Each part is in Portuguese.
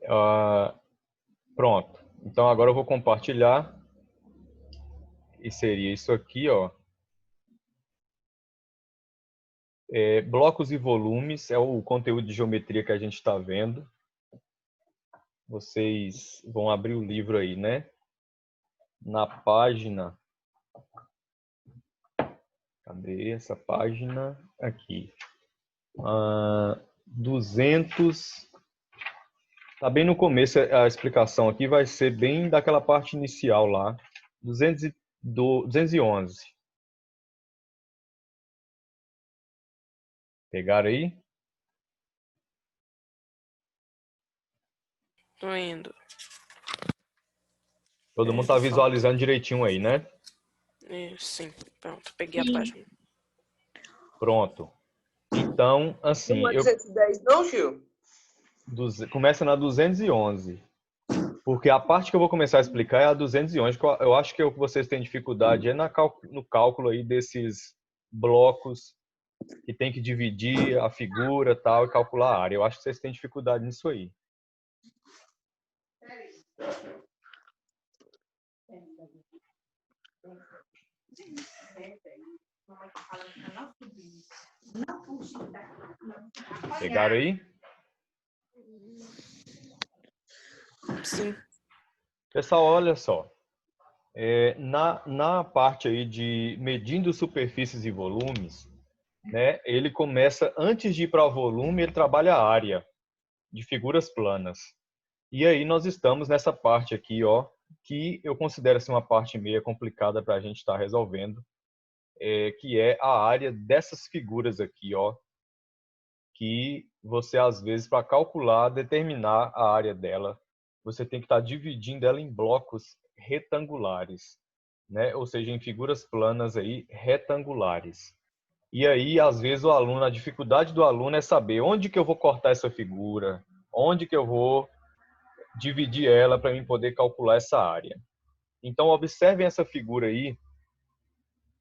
Ah, pronto. Então agora eu vou compartilhar e seria isso aqui, ó. Blocos e volumes é o conteúdo de geometria que a gente está vendo. Vocês vão abrir o livro aí, né? Na página... Cadê essa página? Aqui. 200... Tá bem no começo, a explicação aqui vai ser bem daquela parte inicial lá. 211. Pegaram aí? Tô indo. Todo mundo tá visualizando direitinho aí, né? Sim, pronto, peguei a página. Pronto. Então, assim, Não é 210 não, Gil? começa na 211. Porque a parte que eu vou começar a explicar é a 211, que eu acho que o que vocês têm dificuldade é no cálculo aí desses blocos que tem que dividir a figura tal e calcular a área. Eu acho que vocês têm dificuldade nisso aí. Pegaram aí? Sim. Pessoal, olha só. Na parte aí de medindo superfícies e volumes, né, ele começa, antes de ir para o volume, ele trabalha a área de figuras planas. E aí nós estamos nessa parte aqui, ó, que eu considero assim, uma parte meio complicada para a gente estar resolvendo, que é a área dessas figuras aqui, ó, que você às vezes para calcular, determinar a área dela, você tem que estar dividindo ela em blocos retangulares, né? Ou seja, em figuras planas aí retangulares. E aí, às vezes, o aluno, a dificuldade do aluno é saber onde que eu vou cortar essa figura, onde que eu vou dividir ela para mim poder calcular essa área. Então, observem essa figura aí,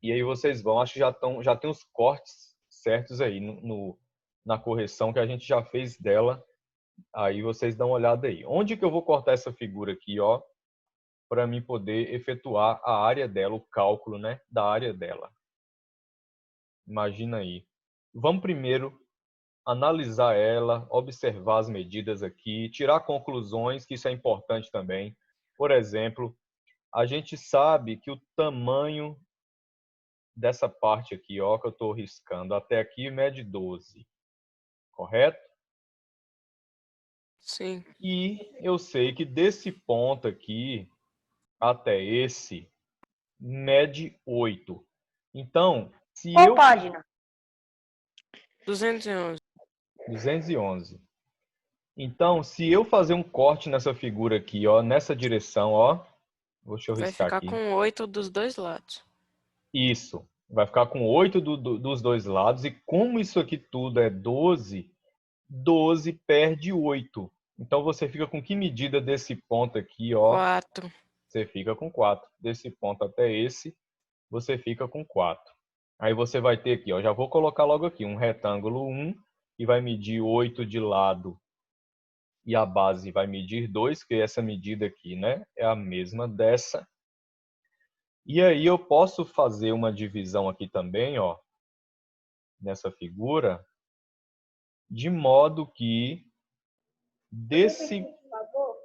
e aí vocês vão, acho que já tem os cortes certos aí na correção que a gente já fez dela. Aí vocês dão uma olhada aí. Onde que eu vou cortar essa figura aqui, ó, para mim poder efetuar a área dela, o cálculo, né, da área dela. Imagina aí. Vamos primeiro analisar ela, observar as medidas aqui, tirar conclusões, que isso é importante também. Por exemplo, a gente sabe que o tamanho dessa parte aqui, ó, que eu estou riscando, até aqui mede 12, correto? Sim. E eu sei que desse ponto aqui até esse mede 8. Então, se Qual eu... página? 211. 211. Então, se eu fazer um corte nessa figura aqui, ó, nessa direção, ó, deixa eu Vai riscar ficar aqui. com 8 dos dois lados. Isso. Vai ficar com 8 dos dois lados. E como isso aqui tudo é 12, 12 perde 8. Então, você fica com que medida desse ponto aqui, ó? 4. Você fica com 4. Desse ponto até esse, você fica com 4. Aí você vai ter aqui, ó, já vou colocar logo aqui, um retângulo 1, que vai medir 8 de lado. E a base vai medir 2, que essa medida aqui, né, é a mesma dessa. E aí eu posso fazer uma divisão aqui também, ó, nessa figura, de modo que desse... Por favor,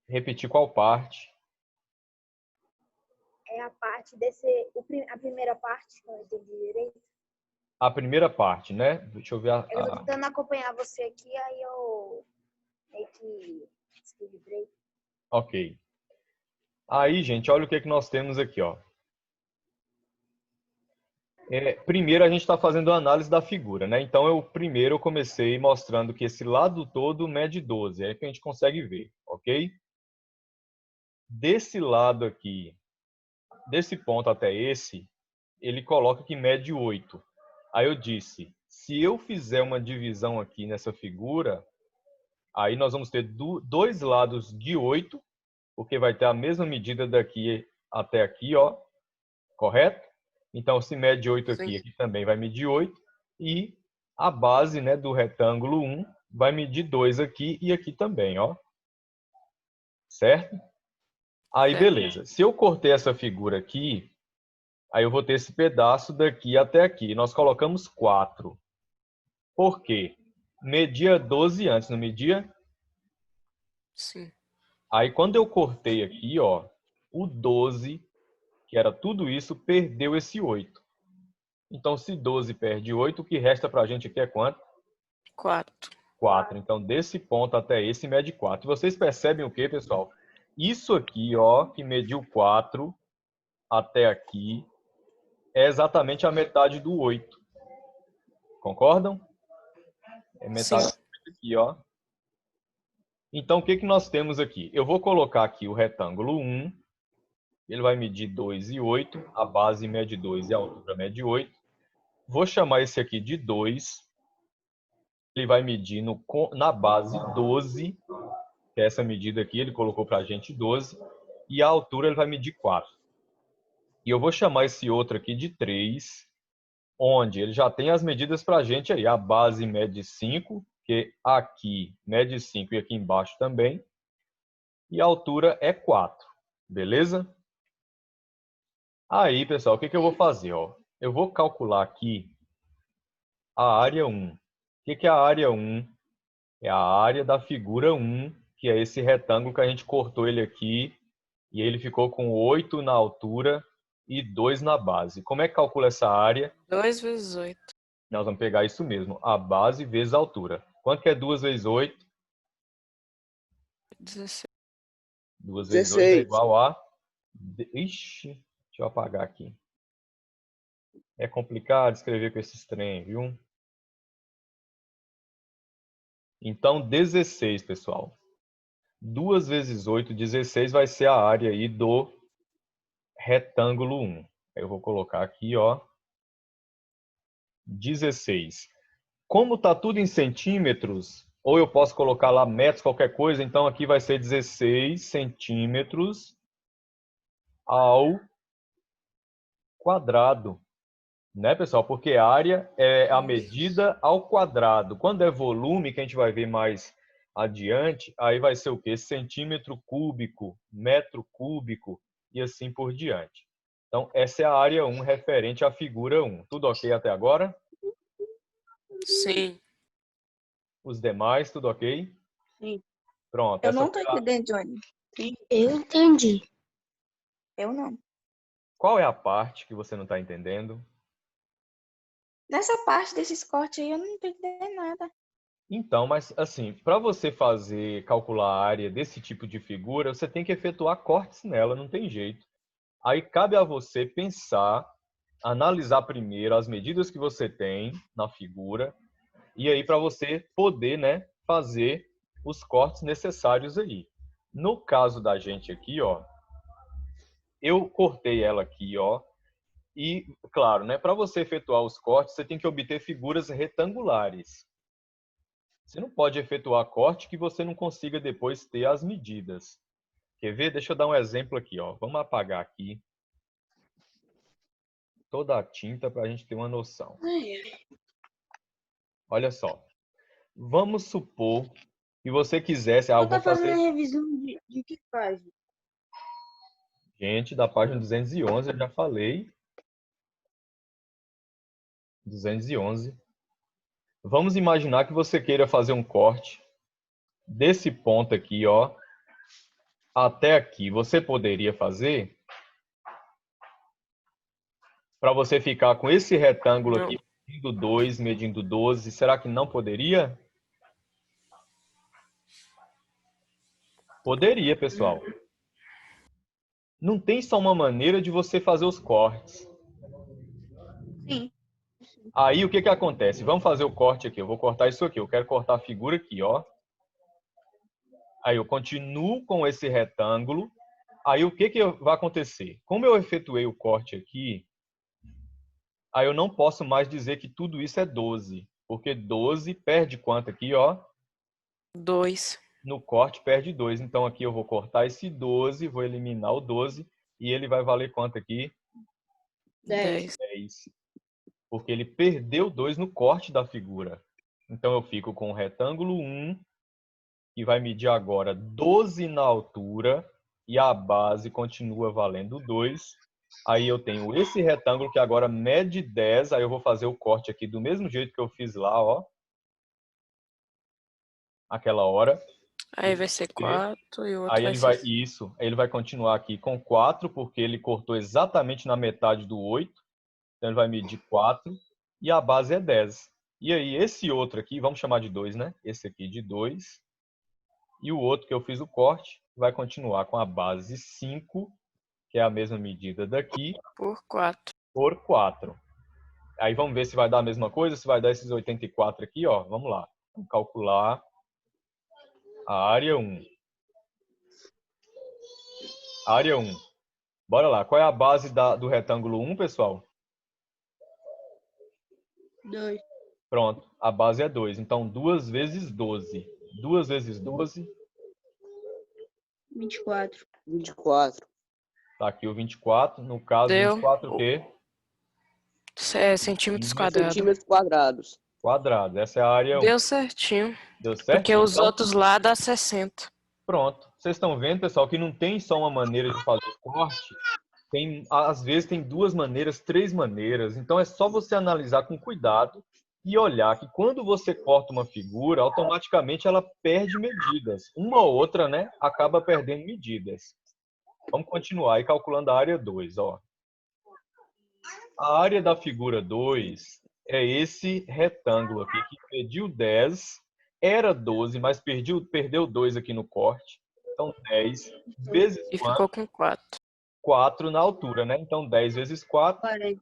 Repetir qual parte? é a parte desse, a primeira parte, que eu não entendi direito. A primeira parte, né? Deixa eu ver Eu tô tentando acompanhar você aqui, aí eu meio que desequilibrei. Ok. Aí, gente, olha o que nós temos aqui, ó. Primeiro a gente está fazendo a análise da figura, né? Então, primeiro eu comecei mostrando que esse lado todo mede 12, é que a gente consegue ver, ok? Desse lado aqui, desse ponto até esse, ele coloca que mede 8. Aí eu disse, se eu fizer uma divisão aqui nessa figura, aí nós vamos ter dois lados de 8, porque vai ter a mesma medida daqui até aqui, ó, correto? Então, se mede 8 aqui, Sim. aqui também vai medir 8. E a base, né, do retângulo 1 vai medir 2 aqui e aqui também, ó. certo? Aí, Certo. beleza. Se eu cortei essa figura aqui, aí eu vou ter esse pedaço daqui até aqui. Nós colocamos 4. Por quê? Media 12 antes, não media? Sim. Aí, quando eu cortei aqui, ó, o 12, que era tudo isso, perdeu esse 8. Então, se 12 perde 8, o que resta pra gente aqui é quanto? 4. 4. Então, desse ponto até esse mede 4. Vocês percebem o que, pessoal? Isso aqui, ó, que mediu 4 até aqui, é exatamente a metade do 8. Concordam? É Sim. metade do 8 aqui, ó. Então, o que que nós temos aqui? Eu vou colocar aqui o retângulo 1. Ele vai medir 2 e 8. A base mede 2 e a altura mede 8. Vou chamar esse aqui de 2. Ele vai medir na base 12, que é essa medida aqui. Ele colocou para a gente 12. E a altura ele vai medir 4. E eu vou chamar esse outro aqui de 3, onde ele já tem as medidas para a gente aí. A base mede 5, que aqui mede 5 e aqui embaixo também. E a altura é 4. Beleza? Aí, pessoal, o que que eu vou fazer? Ó? Eu vou calcular aqui a área 1. O que que é a área 1? É a área da figura 1, que é esse retângulo que a gente cortou ele aqui. E ele ficou com 8 na altura e 2 na base. Como é que calcula essa área? 2 vezes 8. Nós vamos pegar isso mesmo, a base vezes a altura. Quanto que é 2 vezes 8? 16. 2 vezes 8 é 16. igual a... Ixi, deixa eu apagar aqui. É complicado escrever com esses trem, viu? Então, 16, pessoal. 2 vezes 8, 16 vai ser a área aí do retângulo 1. Eu vou colocar aqui, ó, 16. Como está tudo em centímetros, ou eu posso colocar lá metros, qualquer coisa, então aqui vai ser 16 centímetros ao quadrado. Né, pessoal? Porque área é a medida ao quadrado. Quando é volume, que a gente vai ver mais adiante, aí vai ser o quê? Centímetro cúbico, metro cúbico e assim por diante. Então, essa é a área 1 referente à figura 1. Tudo ok até agora? Sim. Os demais, tudo ok? Sim. Pronto. Eu Essa não tô foi a... entendendo, Johnny. Sim, Eu entendi. eu não. Qual é a parte que você não está entendendo? Nessa parte desses cortes aí, eu não tô entendendo nada. Então, mas assim, para você calcular a área desse tipo de figura, você tem que efetuar cortes nela, não tem jeito. Aí cabe a você pensar, analisar primeiro as medidas que você tem na figura, e aí para você poder, né, fazer os cortes necessários aí. No caso da gente aqui, ó, eu cortei ela aqui, ó, e claro, né, para você efetuar os cortes, você tem que obter figuras retangulares. Você não pode efetuar corte que você não consiga depois ter as medidas. Quer ver? Deixa eu dar um exemplo aqui, ó. Vamos apagar aqui toda a tinta para a gente ter uma noção. Olha só. Vamos supor que você quisesse... eu vou fazer... revisão de que página? Gente, da página 211, eu já falei. 211. Vamos imaginar que você queira fazer um corte desse ponto aqui, ó, até aqui. Você poderia fazer? Para você ficar com esse retângulo Não. aqui, medindo 2, medindo 12, será que não poderia? Poderia, pessoal. Não tem só uma maneira de você fazer os cortes. Sim. Aí o que que acontece? Vamos fazer o corte aqui. Eu vou cortar isso aqui. Eu quero cortar a figura aqui, ó. Aí eu continuo com esse retângulo. Aí o que que vai acontecer? Como eu efetuei o corte aqui, aí eu não posso mais dizer que tudo isso é 12. Porque 12 perde quanto aqui, ó? 2. No corte perde 2. Então aqui eu vou cortar esse 12, vou eliminar o 12 e ele vai valer quanto aqui? 10. 10. Porque ele perdeu 2 no corte da figura. Então eu fico com o retângulo 1 que vai medir agora 12 na altura e a base continua valendo 2. Aí eu tenho esse retângulo que agora mede 10, aí eu vou fazer o corte aqui do mesmo jeito que eu fiz lá, ó. Aquela hora. Aí vai ser 4 e o outro Aí vai ele ser... vai, isso, ele vai continuar aqui com 4, porque ele cortou exatamente na metade do 8. Então ele vai medir 4 e a base é 10. E aí esse outro aqui, vamos chamar de 2, né? Esse aqui de 2. E o outro que eu fiz o corte vai continuar com a base 5, que é a mesma medida daqui, Por 4. por 4. Aí vamos ver se vai dar a mesma coisa, se vai dar esses 84 aqui, ó. Vamos lá. Vamos calcular a área 1. Área 1. Bora lá. Qual é a base do retângulo 1, pessoal? 2. Pronto. A base é 2. Então, 2 vezes 12. 2 vezes 12. 24. 24. Tá aqui o 24. No caso, Deu. 24 o quê? Centímetros quadrados. Centímetros quadrados. Quadrado. Essa é a área 1. Deu certinho. Deu certo? Porque os Então, outros lá dá 60. pronto. Vocês estão vendo, pessoal, que não tem só uma maneira de fazer corte. Às vezes tem 2 maneiras, 3 maneiras. Então é só você analisar com cuidado e olhar que quando você corta uma figura, automaticamente ela perde medidas. Uma ou outra, né, acaba perdendo medidas. Vamos continuar aí calculando a área 2, ó. A área da figura 2 é esse retângulo aqui que mediu 10, era 12, mas perdeu 2 aqui no corte. Então 10 vezes E quanto? ficou com 4. 4 na altura, né? Então 10 vezes 4, 40.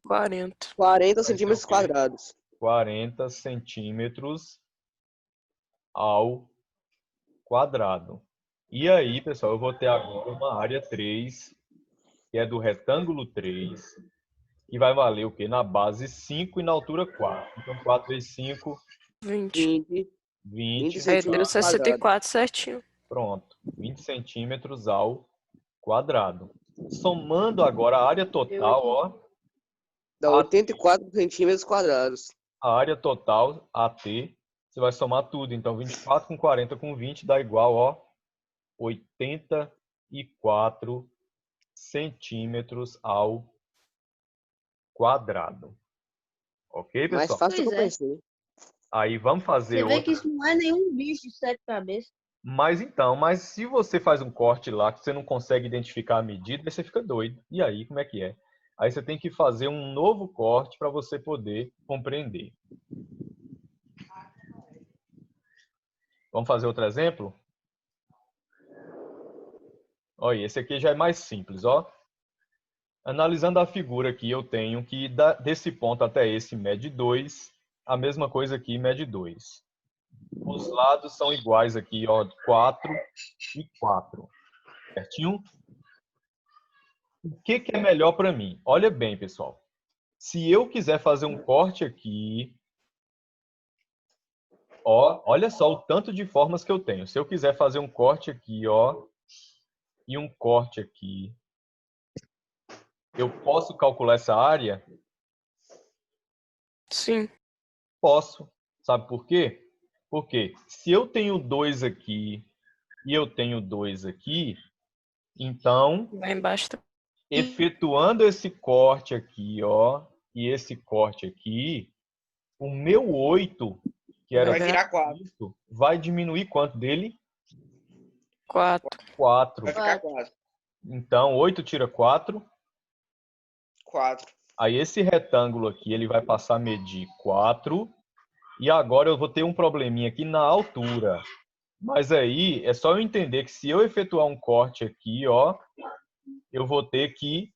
40 centímetros quadrados. 40 centímetros ao quadrado. E aí, pessoal, eu vou ter agora uma área 3, que é do retângulo 3, que vai valer o quê? Na base 5 e na altura 4. Então 4 vezes 5, 20. 20. Aí centímetros deu 64 certinho. Pronto, 20 centímetros ao quadrado. Somando agora a área total, ó, Dá 84 centímetros quadrados. a área total, AT, você vai somar tudo. Então, 24 com 40 com 20 dá igual, ó, 84 centímetros ao quadrado. Ok, Mais pessoal? fácil do que eu Pois é. pensei. Aí vamos fazer Você vê outra. que isso não é nenhum bicho de 7 cabeças. Mas se você faz um corte lá que você não consegue identificar a medida, aí você fica doido. E aí, como é que é? Aí você tem que fazer um novo corte para você poder compreender. Vamos fazer outro exemplo? Olha, esse aqui já é mais simples, ó. Analisando a figura aqui, eu tenho que desse ponto até esse mede 2, a mesma coisa aqui mede 2. Os lados são iguais aqui, ó, 4 e 4. Certinho? O que é melhor para mim? Olha bem, pessoal. Se eu quiser fazer um corte aqui, ó, olha só o tanto de formas que eu tenho. Se eu quiser fazer um corte aqui, ó, e um corte aqui, eu posso calcular essa área? Sim. Posso. Sabe por quê? Porque se eu tenho 2 aqui e eu tenho 2 aqui, então, Lá embaixo tá... efetuando esse corte aqui, ó, e esse corte aqui, o meu 8, que era Vai virar 4. isso, vai diminuir quanto dele? 4. 4. Vai ficar 4. Então, 8 tira 4. 4. Aí esse retângulo aqui, ele vai passar a medir 4. E agora eu vou ter um probleminha aqui na altura. Mas aí é só eu entender que se eu efetuar um corte aqui, ó, eu vou ter que...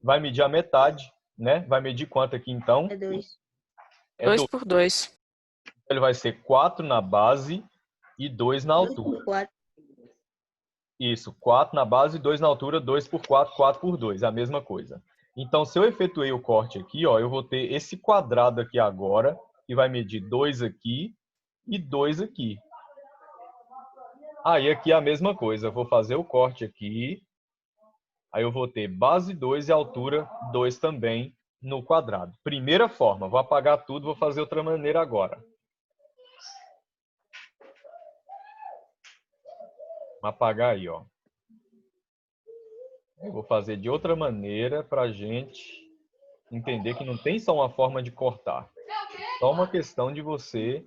Vai medir a metade, né? Vai medir quanto aqui, então? É 2. É 2 2. por 2. Ele vai ser 4 na base e 2 na 2 altura. por 4. Isso, 4 na base e 2 na altura, 2 por 4, 4 por 2, é a mesma coisa. Então, se eu efetuei o corte aqui, ó, eu vou ter esse quadrado aqui agora, que vai medir 2 aqui e 2 aqui. Aí aqui é a mesma coisa, eu vou fazer o corte aqui, aí eu vou ter base 2 e altura 2 também no quadrado. Primeira forma, vou apagar tudo, vou fazer outra maneira agora. apagar aí, ó. Eu vou fazer de outra maneira para a gente entender que não tem só uma forma de cortar. Só uma questão de você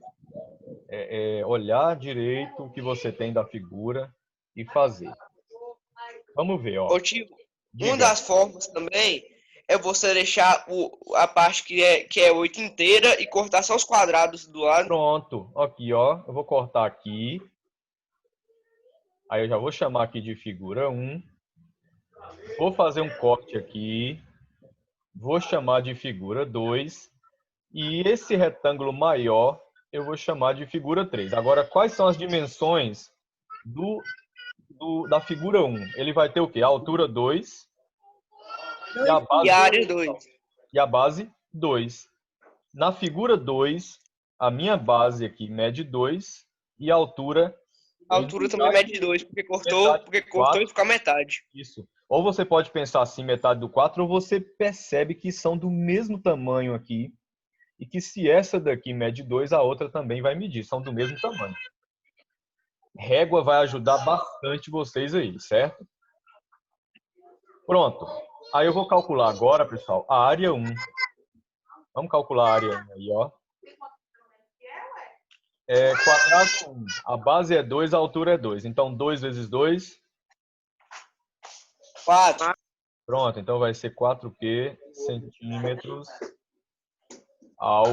olhar direito o que você tem da figura e fazer. Vamos ver, ó. Ô tio, uma Diga. das formas também é você deixar a parte que é 8 inteira e cortar só os quadrados do lado. Pronto. Aqui, ó. Eu vou cortar aqui. Aí eu já vou chamar aqui de figura 1. Vou fazer um corte aqui. Vou chamar de figura 2. E esse retângulo maior eu vou chamar de figura 3. Agora, quais são as dimensões da figura 1? Ele vai ter o quê? A altura 2 e a base, E a área 2. e a base 2. Na figura 2, a minha base aqui mede 2 e a altura... A altura também mede 2, porque cortou e ficou a metade. Isso. Ou você pode pensar assim, metade do 4, ou você percebe que são do mesmo tamanho aqui, e que se essa daqui mede 2, a outra também vai medir, são do mesmo tamanho. Régua vai ajudar bastante vocês aí, certo? Pronto. Aí eu vou calcular agora, pessoal, a área 1. Vamos calcular a área 1 aí, ó. Quadrado 1. A base é 2, a altura é 2. Então, 2 vezes 2... 4. Pronto, então vai ser 4Q centímetros ao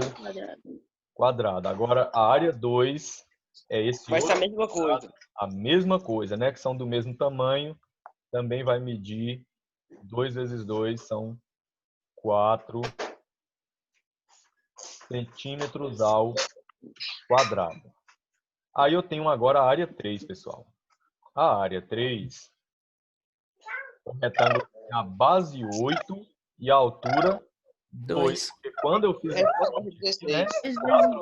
quadrado. Agora, a área 2 é esse Vai ser a outro mesma coisa. A mesma coisa, né? Que são do mesmo tamanho. Também vai medir 2 vezes 2 são 4 centímetros ao quadrado. Aí eu tenho agora a área 3, pessoal. A área 3, o retângulo tem a base 8 e a altura 2. Porque quando eu fiz Resposta o 16. né, 18,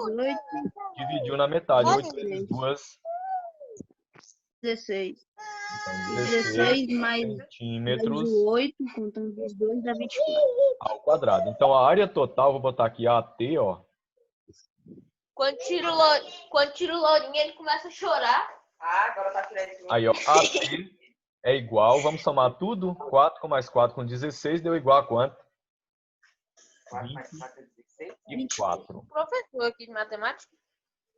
dividiu na metade. 8 vezes 2, 16. então 16 mais centímetros o 8, contando os dois, dá 24. ao quadrado. Então, a área total, vou botar aqui AT, ó. Quando tira o Lourinho, ele começa a chorar. Ah, agora tá tirando. Aí, ó, AT é igual, vamos somar tudo, 4 com mais 4 com 16, deu igual a quanto? 24. Professor aqui de matemática,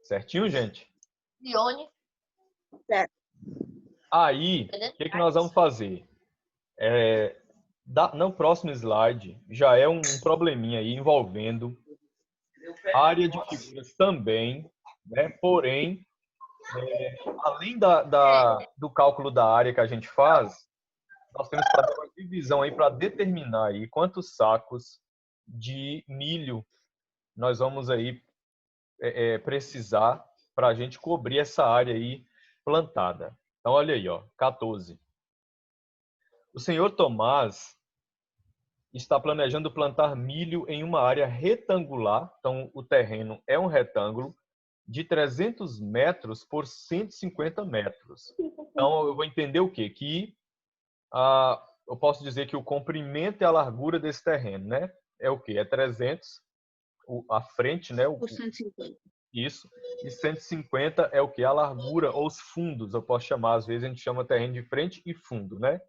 Certinho, gente? Dione. Aí, o que nós vamos fazer? No próximo slide, já é um probleminha aí envolvendo área de figuras também, né? Porém, além do cálculo da área que a gente faz, nós temos que fazer uma divisão aí para determinar aí quantos sacos de milho nós vamos aí precisar para a gente cobrir essa área aí plantada. Então, olha aí, ó, 14. O senhor Tomás está planejando plantar milho em uma área retangular. Então, o terreno é um retângulo de 300 metros por 150 metros. Então, eu vou entender o quê? Que eu posso dizer que o comprimento e a largura desse terreno, né? É o quê? É 300, a frente, né? Por 150. Isso. E 150 é o que? A largura ou os fundos, eu posso chamar, às vezes a gente chama terreno de frente e fundo, né?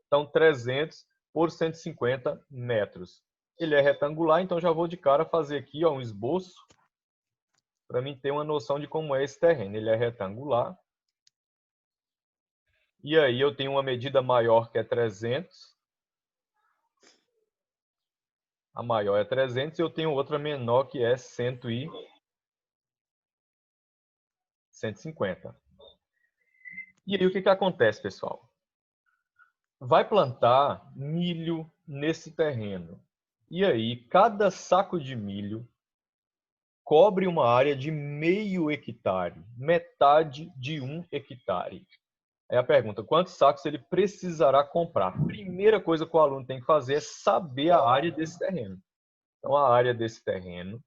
Então, 300 por 150 metros. Ele é retangular, então já vou de cara fazer aqui, ó, um esboço para mim ter uma noção de como é esse terreno. Ele é retangular. E aí eu tenho uma medida maior que é 300. A maior é 300 e eu tenho outra menor que é 150. E aí o que acontece, pessoal? Vai plantar milho nesse terreno. E aí cada saco de milho cobre uma área de meio hectare, metade de 1 hectare. Aí a pergunta, quantos sacos ele precisará comprar? Primeira coisa que o aluno tem que fazer é saber a área desse terreno. Então, a área desse terreno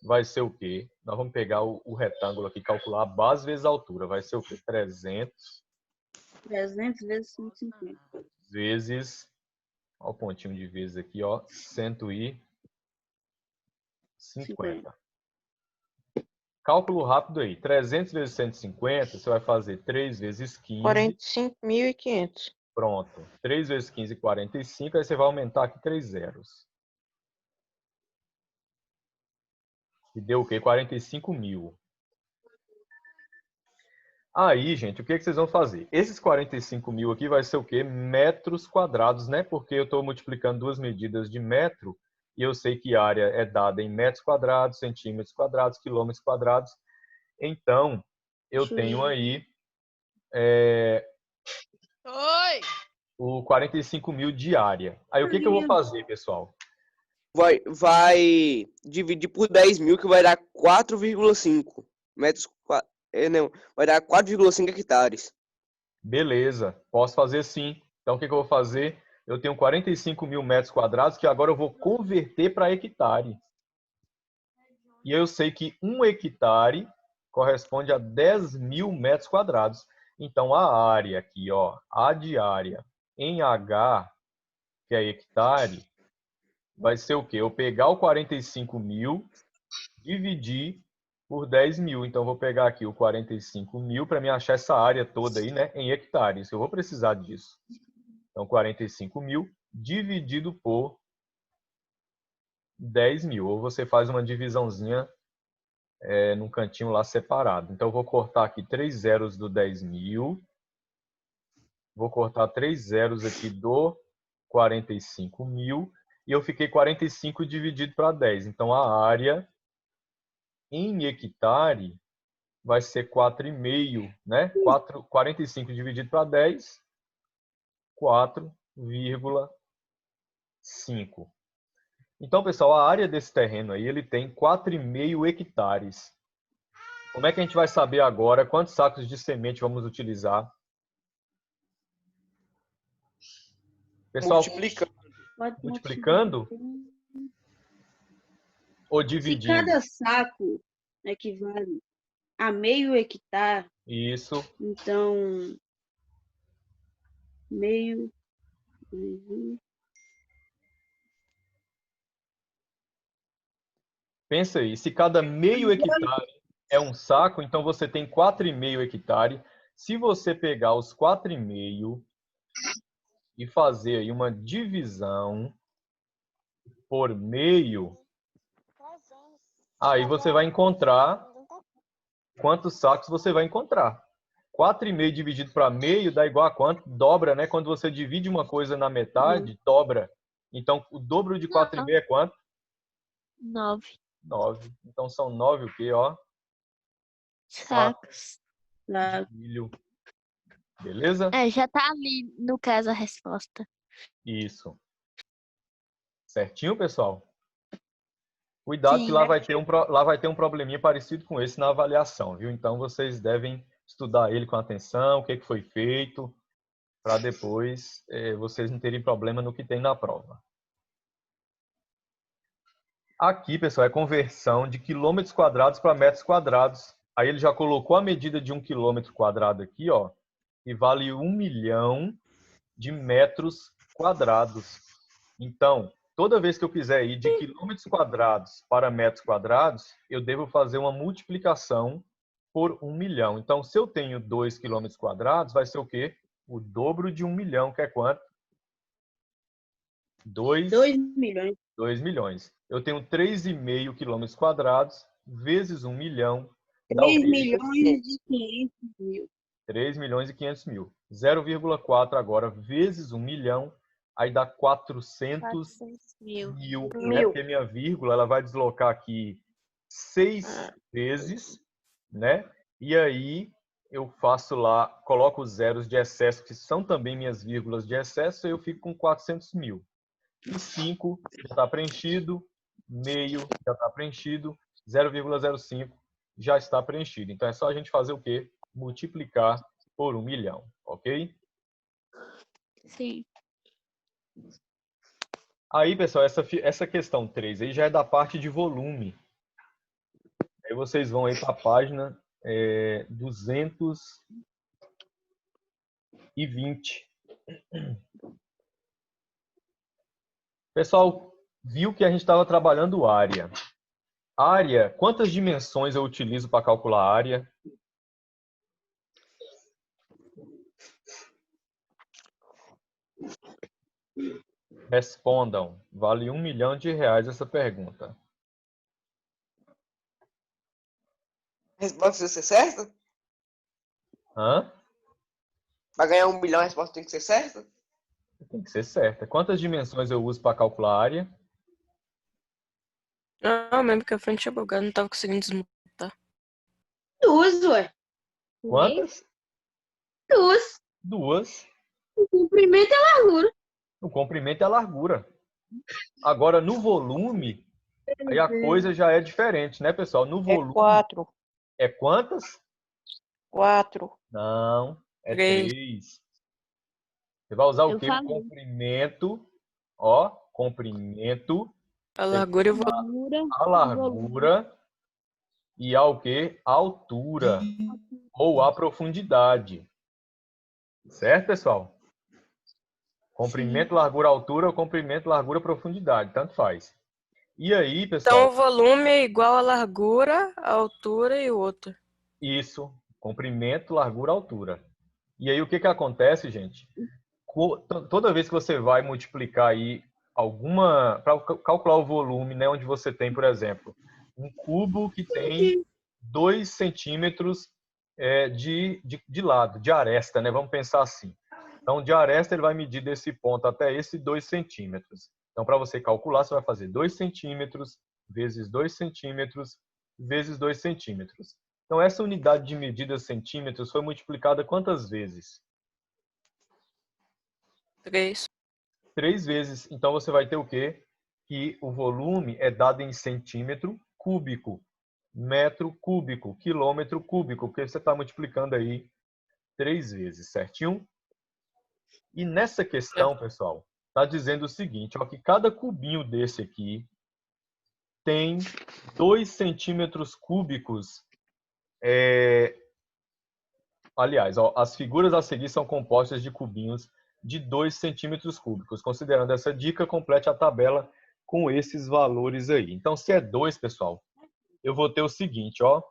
vai ser o quê? Nós vamos pegar o retângulo aqui, calcular a base vezes a altura. Vai ser o quê? 300 vezes 150. Vezes, ó, o pontinho de vezes aqui, ó, 150. Cálculo rápido aí. 300 vezes 150, você vai fazer 3 vezes 15. 45.500. Pronto. 3 vezes 15, 45. Aí você vai aumentar aqui 3 zeros. E deu o quê? 45 mil. Aí, gente, o que vocês vão fazer? Esses 45 mil aqui vai ser o quê? Metros quadrados, né? Porque eu estou multiplicando duas medidas de metro e eu sei que área é dada em metros quadrados, centímetros quadrados, quilômetros quadrados. Então, eu tenho aí Oi! o 45 mil de área. Aí, o que eu vou fazer, pessoal? Vai dividir por 10 mil, que vai dar 4,5 metros. Não, vai dar 4,5 hectares. Beleza, posso fazer sim. Então, o que eu vou fazer? Eu tenho 45 mil metros quadrados que agora eu vou converter para hectare. E eu sei que 1 hectare corresponde a 10 mil metros quadrados. Então, a área aqui, ó, A de área em H, que é hectare, vai ser o quê? Eu pegar o 45 mil, dividir por 10 mil. Então, eu vou pegar aqui o 45 mil para me achar essa área toda aí, né, em hectares. Eu vou precisar disso. Então, 45 mil dividido por 10 mil. Ou você faz uma divisãozinha num cantinho lá separado. Então, eu vou cortar aqui 3 zeros do 10 mil. Vou cortar 3 zeros aqui do 45 mil. E eu fiquei 45 dividido para 10. Então, a área em hectare vai ser 4,5, né? 45 dividido para 10, 4,5. Então, pessoal, a área desse terreno aí, ele tem 4,5 hectares. Como é que a gente vai saber agora quantos sacos de semente vamos utilizar? Pessoal, multiplicando ou Se dividindo? cada saco equivale a meio hectare, Isso. então meio. Pensa aí, se cada meio hectare é um saco, então você tem 4,5 hectare. Se você pegar os 4,5 e fazer aí uma divisão por meio, aí você vai encontrar quantos sacos você vai encontrar. 4,5 dividido para meio dá igual a quanto? Dobra, né? Quando você divide uma coisa na metade, dobra. Então, o dobro de 4,5 é quanto? 9 9. Então, são 9 o quê, ó? sacos. De milho. Beleza? Já tá ali, no caso, a resposta. Isso. Certinho, pessoal? Cuidado Sim. que lá vai ter um probleminha parecido com esse na avaliação, viu? Então, vocês devem estudar ele com atenção, o que foi feito, para depois vocês não terem problema no que tem na prova. Aqui, pessoal, é conversão de quilômetros quadrados para metros quadrados. Aí ele já colocou a medida de 1 quilômetro quadrado aqui, ó, e vale 1 milhão de metros quadrados. Então, toda vez que eu quiser ir de quilômetros quadrados para metros quadrados, eu devo fazer uma multiplicação por 1 milhão. Então, se eu tenho 2 quilômetros quadrados, vai ser o quê? O dobro de 1 milhão, que é quanto? 2 milhões. 2 milhões. Eu tenho 3,5 quilômetros quadrados vezes 1 milhão. 3 milhões e 500 mil. 3 milhões e 500 mil. 0,4 agora vezes 1 milhão, aí dá 400 mil, né? Porque minha vírgula ela vai deslocar aqui 6 vezes, né? E aí eu faço lá, coloco os zeros de excesso, que são também minhas vírgulas de excesso, e eu fico com 400 mil. E 5 já está preenchido, meio já está preenchido, 0,05 já está preenchido. Então é só a gente fazer o quê? Multiplicar por 1 milhão, ok? Sim. Aí, pessoal, essa questão 3 aí já é da parte de volume. Aí vocês vão aí para a página 220. Pessoal, viu que a gente estava trabalhando área. Área, quantas dimensões eu utilizo para calcular a área? Respondam. Vale R$1 milhão essa pergunta. A resposta tem que ser certa? Hã? Para ganhar 1 milhão, a resposta tem que ser certa? Tem que ser certa. Quantas dimensões eu uso para calcular a área? Ah, mesmo que a frente tinha bugado, não tava conseguindo desmontar. 2, ué. Quantas? 2. 2. O comprimento é a largura. O comprimento é a largura. Agora, no volume, aí a coisa já é diferente, né, pessoal? No É volume, 4. é quantas? 4. Não, é 3. 3. Você vai usar o Eu quê? O falei. comprimento, ó, comprimento, A largura eu vou. Largura, a largura e a o quê? A altura ou a profundidade. Certo, pessoal? Comprimento, largura, altura ou comprimento, largura, profundidade, tanto faz. E aí, Então pessoal, o volume é igual a largura, a altura e o outro. isso, comprimento, largura, altura. E aí o que que acontece, gente? Toda vez que você vai multiplicar aí alguma, para calcular o volume, né, onde você tem, por exemplo, um cubo que tem 2 centímetros de lado, de aresta, né? Vamos pensar assim. Então, de aresta, ele vai medir desse ponto até esse 2 centímetros. Então, para você calcular, você vai fazer 2 centímetros vezes 2 centímetros vezes 2 centímetros. Então, essa unidade de medida centímetros foi multiplicada quantas vezes? 3. 3 vezes. Então, você vai ter o quê? Que o volume é dado em centímetro cúbico, metro cúbico, quilômetro cúbico, porque você está multiplicando aí 3 vezes, certinho? E nessa questão, pessoal, está dizendo o seguinte, ó, que cada cubinho desse aqui tem 2 centímetros cúbicos. Aliás, ó, as figuras a seguir são compostas de cubinhos de 2 centímetros cúbicos. Considerando essa dica, complete a tabela com esses valores aí. Então, se é 2, pessoal, eu vou ter o seguinte, ó,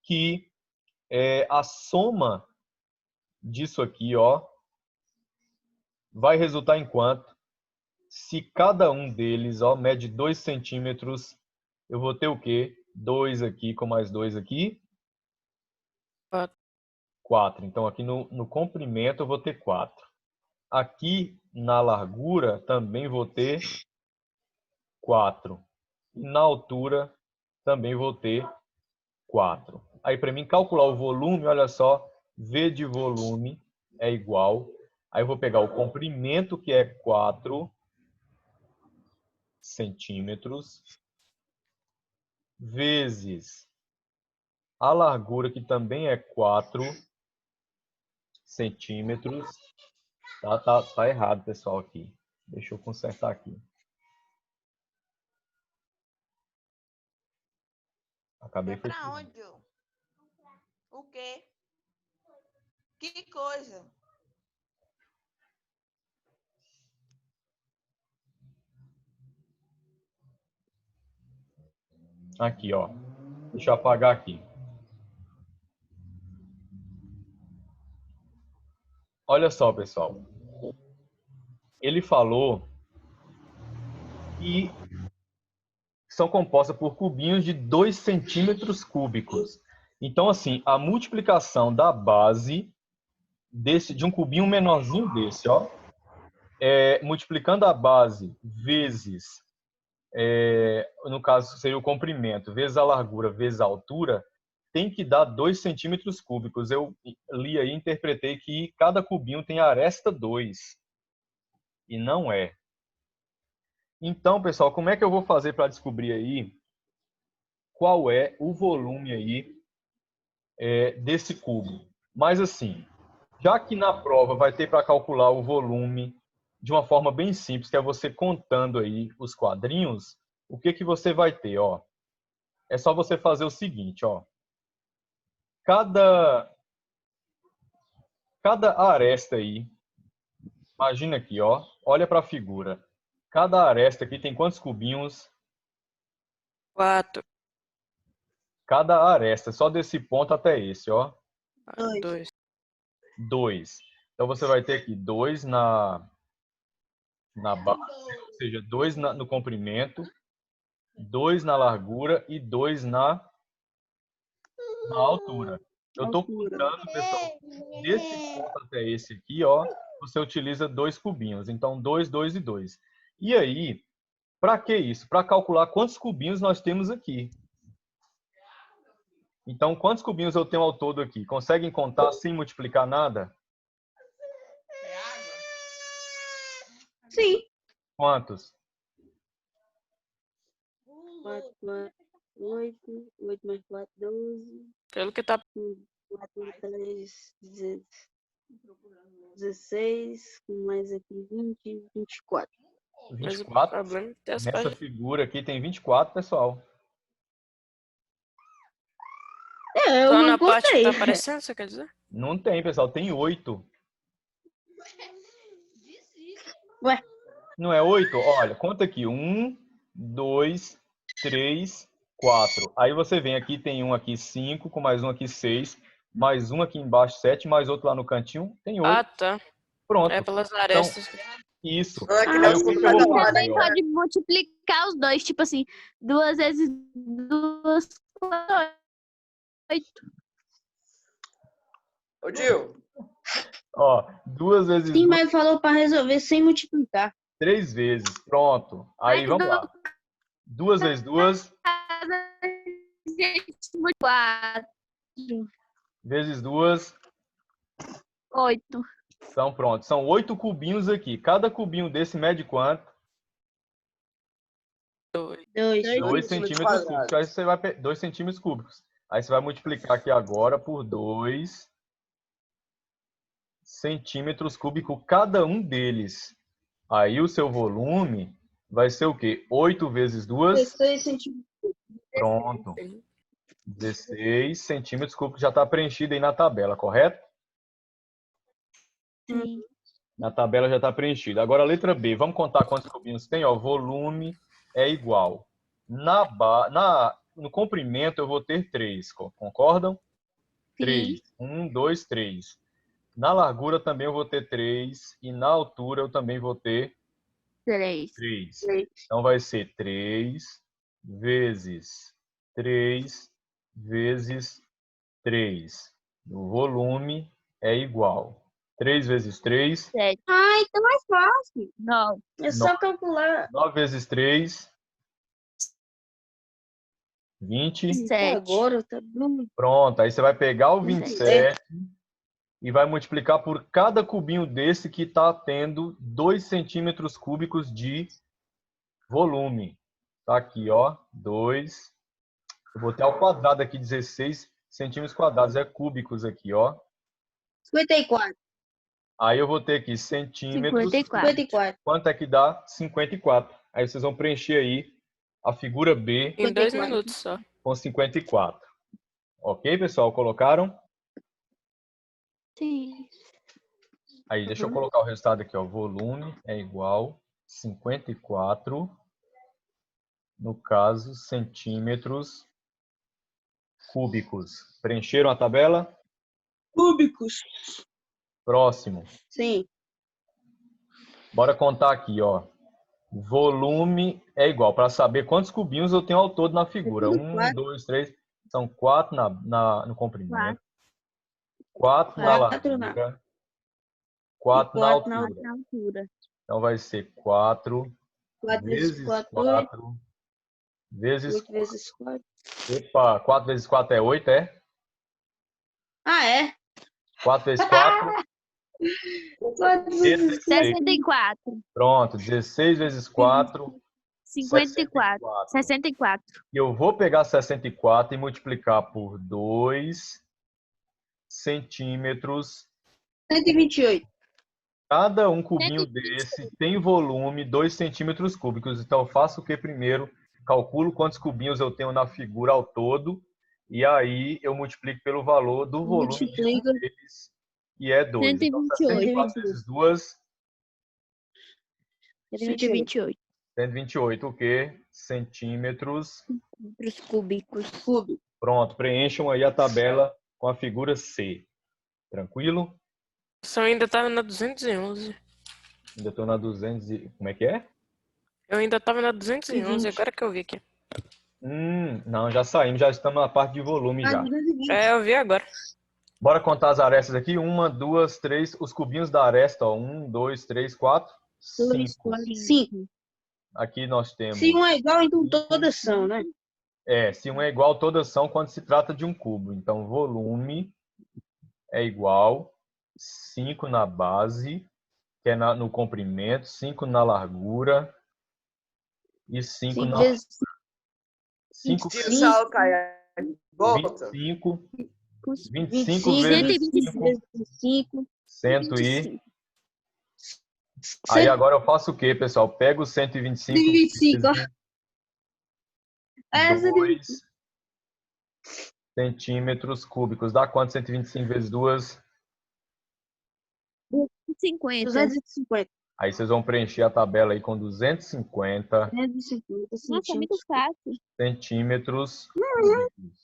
que a soma disso aqui, ó, vai resultar em quanto? Se cada um deles, ó, mede 2 centímetros, eu vou ter o quê? 2 aqui com mais 2 aqui. 4. Então, aqui no comprimento eu vou ter 4. Aqui na largura também vou ter 4. E na altura também vou ter 4. Aí, para mim calcular o volume, olha só, V de volume é igual. Aí eu vou pegar o comprimento, que é 4 centímetros, vezes a largura, que também é 4 centímetros. Tá errado, pessoal, aqui. Deixa eu consertar aqui. Acabei Pra fechando. onde? O quê? Que coisa? Aqui, ó. Deixa eu apagar aqui. Olha só, pessoal. Ele falou que são compostas por cubinhos de 2 centímetros cúbicos. Então, assim, a multiplicação da base de um cubinho menorzinho desse, ó, multiplicando a base vezes, no caso seria o comprimento, vezes a largura, vezes a altura, tem que dar 2 centímetros cúbicos. Eu li aí e interpretei que cada cubinho tem aresta 2. E não é. Então, pessoal, como é que eu vou fazer para descobrir aí qual é o volume aí desse cubo? Mas assim, já que na prova vai ter para calcular o volume de uma forma bem simples, que é você contando aí os quadrinhos, o que que você vai ter, ó? É só você fazer o seguinte, ó. Cada aresta aí, imagina aqui, ó, olha para a figura. Cada aresta aqui tem quantos cubinhos? 4. Cada aresta, só desse ponto até esse, ó. 2. 2. Então você vai ter aqui 2 na base, ou seja, 2 no comprimento, 2 na largura e 2 na altura. Eu estou contando, pessoal, desse ponto até esse aqui, ó, você utiliza 2 cubinhos. Então, 2, 2 e 2. E aí, para que isso? Para calcular quantos cubinhos nós temos aqui. Então, quantos cubinhos eu tenho ao todo aqui? Conseguem contar sem multiplicar nada? Sim. Quantos? 4, 8. 8 mais 4, 12. Pelo que tá 4, 3, 16. Com mais aqui 20, 24. Mas o 24. problema é ter as Nessa páginas. figura aqui tem 24, pessoal. É, eu Só não na parte que contei. tá aparecendo, você quer dizer? Não tem, pessoal. Tem 8. Ué, Não é 8? Olha, conta aqui. 1, 2, 3, 4. Aí você vem aqui, tem um aqui 5, com mais um aqui 6, mais um aqui embaixo 7, mais outro lá no cantinho, tem 8. Ah, tá. Pronto. É pelas Então, arestas. isso. Não é que Aí nem o o que fundo que eu vou da Você fazer? também Ó? pode multiplicar os dois, tipo assim, 2 vezes 2, 8. Ô, Gil, Ó, 2 vezes sim, 2, mas falou para resolver sem multiplicar. 3 vezes. Pronto. Aí, vamos lá. 2 vezes 2, 4, vezes 2. 8. Então, pronto. São 8 cubinhos aqui. Cada cubinho desse mede quanto? 2. 2. 2 centímetros cúbicos. Aí você vai 2 centímetros cúbicos. Aí você vai multiplicar aqui agora por 2 centímetros cúbicos cada um deles. Aí o seu volume vai ser o quê? 8 vezes 2? 16 centímetros. Pronto. 16 centímetros cúbicos já está preenchido aí na tabela, correto? Sim. Na tabela já está preenchido. Agora a letra B. Vamos contar quantos cubinhos tem? Ó, volume é igual. No comprimento eu vou ter 3. Concordam? 3. 1, 2, 3. Na largura também eu vou ter 3. E na altura eu também vou ter 3. 3. Então vai ser 3 vezes 3 vezes 3. O volume é igual. 3 vezes 3. 7. Ah, então é fácil. 9. É só calcular. 9 vezes 3. 20. 7. Agora tá bom. Pronto. Aí você vai pegar o 27 e vai multiplicar por cada cubinho desse que está tendo 2 centímetros cúbicos de volume. Tá aqui, ó. 2. Eu botei ao quadrado aqui, 16 centímetros quadrados. É cúbicos aqui, ó. 54. Aí eu vou ter aqui centímetros. 54. Quanto é que dá? 54. Aí vocês vão preencher aí a figura B Em 2 54. minutos só. com 54. Ok, pessoal? Colocaram? Sim. Aí, deixa eu colocar o resultado aqui, ó. Volume é igual 54, no caso, centímetros cúbicos. Preencheram a tabela? Cúbicos. Próximo. Sim. Bora contar aqui, ó. Volume é igual, para saber quantos cubinhos eu tenho ao todo na figura. 1, 2, 3, são 4 no comprimento, 4 na largura, 4 na altura. Então vai ser 4 vezes 4 vezes 8 vezes 4. Epa, 4 vezes 4 é 8, é? Ah, é? 4 vezes 4, 16. 64. Pronto, 16 vezes 4, 54. 64. E eu vou pegar 64 e multiplicar por 2 centímetros. 128. Cada um cubinho desse tem volume 2 centímetros cúbicos. Então, eu faço o que primeiro? Calculo quantos cubinhos eu tenho na figura ao todo. E aí, eu multiplico pelo valor do volume de um deles, que é 2. Então, 64 vezes 2... 128. 128 o quê? Centímetros. Metros cúbicos. Pronto, preencham aí a tabela com a figura C. Tranquilo? Eu ainda tava na 211. Ainda estou na 200 e... Como é que é? Eu ainda tava na 211, agora que eu vi aqui. Não, já saímos, já estamos na parte de volume já. 220. É, eu vi agora. Bora contar as arestas aqui. 1, 2, 3. Os cubinhos da aresta, ó. 1, 2, 3, 4, 5. 5. Aqui nós temos... Se um é igual, então todas são, né? Se um é igual, todas são quando se trata de um cubo. Então, volume é igual 5 na base, que é no comprimento, 5 na largura e 5 5 na... vezes 5, Tira o sal, Caia. Volta. 25 25 vezes 5, 5. 100 e... Aí agora eu faço o quê, pessoal? Pego o 125 125, ó. vezes 2 centímetros cúbicos. Dá quanto 125 vezes 2? 50. 250. Aí vocês vão preencher a tabela aí com 250 250 Nossa, é muito fácil. centímetros cúbicos.